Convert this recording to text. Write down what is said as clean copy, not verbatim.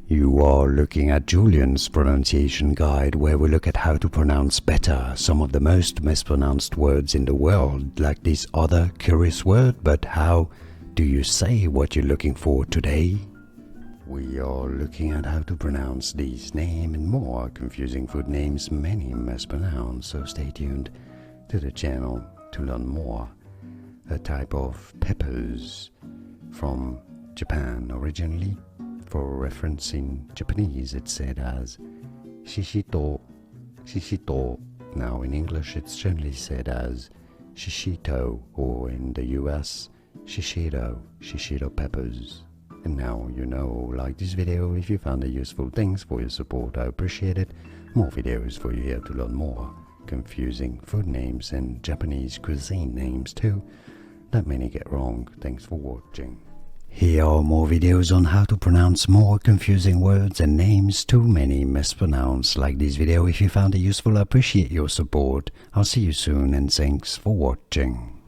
You are looking at Julian's pronunciation guide, where we look at how to pronounce better some of the most mispronounced words in the world, like this other curious word. But how do you say what you're looking for today? We are looking at how to pronounce these name and more confusing food names many mispronounce, so stay tuned to the channel to learn more. A type of peppers from Japan originally. For reference, in Japanese it's said as shishito, shishito. Now in English it's generally said as shishito, or in the US, shishito, shishito peppers. And now you know. Like this video if you found it useful. Thanks for your support, I appreciate it. More videos for you here to learn more confusing food names and Japanese cuisine names too that many get wrong. Thanks for watching. Here are more videos on how to pronounce more confusing words and names too many mispronounced. Like this video if you found it useful. I appreciate your support. I'll see you soon and thanks for watching.